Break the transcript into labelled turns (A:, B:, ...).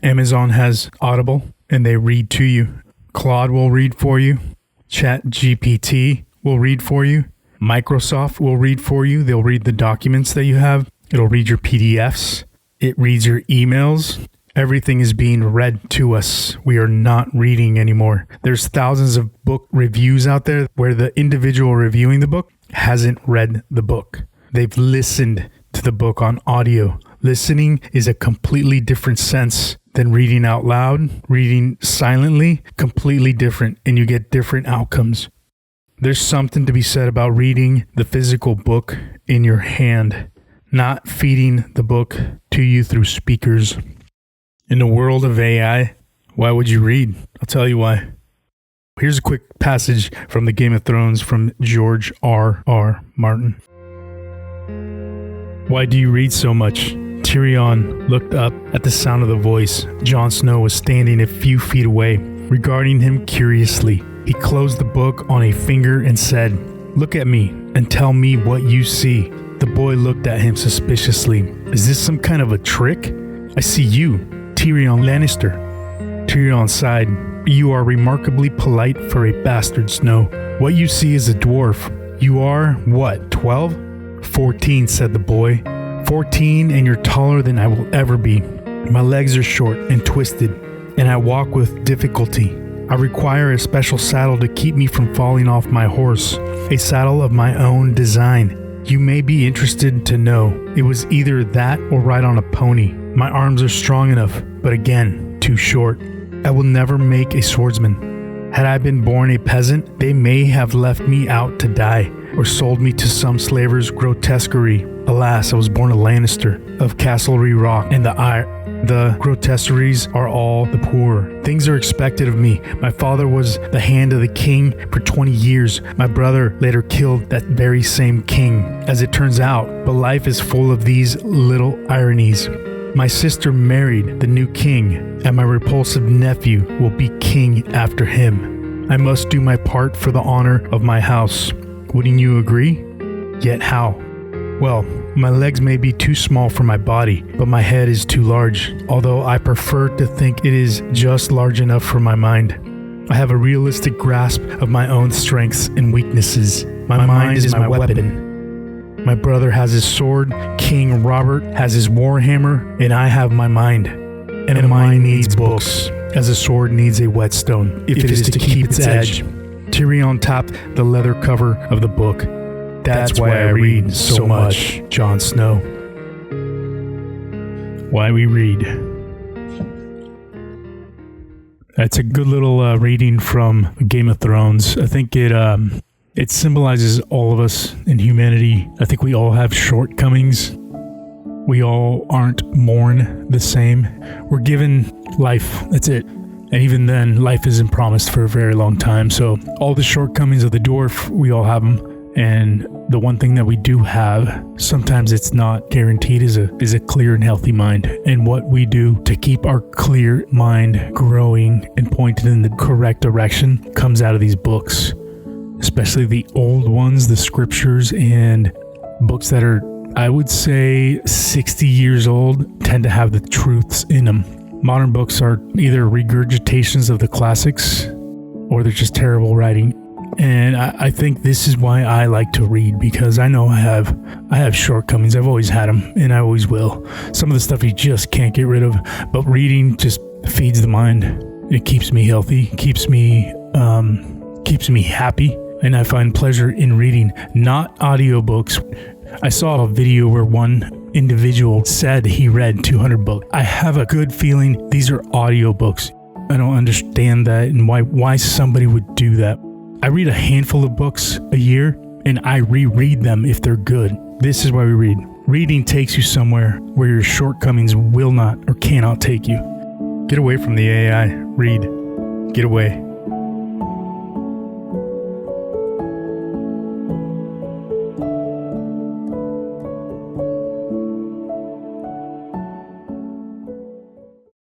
A: Amazon has Audible, and they read to you. Claude will read for you. ChatGPT will read for you. Microsoft will read for you. They'll read the documents that you have. It'll read your PDFs. It reads your emails. Everything is being read to us. We are not reading anymore. There's thousands of book reviews out there where the individual reviewing the book hasn't read the book. They've listened to the book on audio. Listening is a completely different sense than reading out loud. Reading silently, completely different, and you get different outcomes. There's something to be said about reading the physical book in your hand, not feeding the book to you through speakers. In the world of AI, why would you read? I'll tell you why. Here's a quick passage from the Game of Thrones from George R.R. Martin. Why do you read so much? Tyrion looked up at the sound of the voice. Jon Snow was standing a few feet away, regarding him curiously. He closed the book on a finger and said, "Look at me and tell me what you see." The boy looked at him suspiciously. "Is this some kind of a trick? I see you, Tyrion Lannister." Tyrion sighed. "You are remarkably polite for a bastard, Snow. What you see is a dwarf. You are, what, 12? 14, said the boy. 14, and you're taller than I will ever be. My legs are short and twisted, and I walk with difficulty. I require a special saddle to keep me from falling off my horse, a saddle of my own design. You may be interested to know it was either that or ride on a pony. My arms are strong enough, but again, too short. I will never make a swordsman. Had I been born a peasant, they may have left me out to die, or sold me to some slaver's grotesquerie. Alas, I was born a Lannister of Castlereagh Rock, and the grotesqueries are all the poorer. Things are expected of me. My father was the hand of the king for 20 years. My brother later killed that very same king, as it turns out, but life is full of these little ironies. My sister married the new king, and my repulsive nephew will be king after him. I must do my part for the honor of my house. Wouldn't you agree? Yet how? Well, my legs may be too small for my body, but my head is too large, although I prefer to think it is just large enough for my mind. I have a realistic grasp of my own strengths and weaknesses. My mind is my weapon. My brother has his sword, King Robert has his warhammer, and I have my mind. And a mind needs books, as a sword needs a whetstone, if it is to keep its edge. Tyrion tapped the leather cover of the book. That's why I read so much, Jon Snow. Why we read. That's a good little reading from Game of Thrones. I think it symbolizes all of us in humanity. I think we all have shortcomings. We all aren't born the same. We're given life. That's it. And even then, life isn't promised for a very long time. So all the shortcomings of the dwarf, we all have them. And the one thing that we do have, sometimes it's not guaranteed, is a clear and healthy mind. And what we do to keep our clear mind growing and pointed in the correct direction comes out of these books, especially the old ones, the scriptures, and books that are, I would say, 60 years old tend to have the truths in them. Modern books are either regurgitations of the classics or they're just terrible writing. And I think this is why I like to read, because I know I have shortcomings. I've always had them, and I always will. Some of the stuff you just can't get rid of, but reading just feeds the mind. It keeps me healthy, keeps me happy, and I find pleasure in reading, not audiobooks. I saw a video where one individual said he read 200 books. I have a good feeling these are audiobooks. I don't understand that and why somebody would do that. I read a handful of books a year, and I reread them if they're good. This is why we read. Reading takes you somewhere where your shortcomings will not or cannot take you. Get away from the AI. Read. Get away.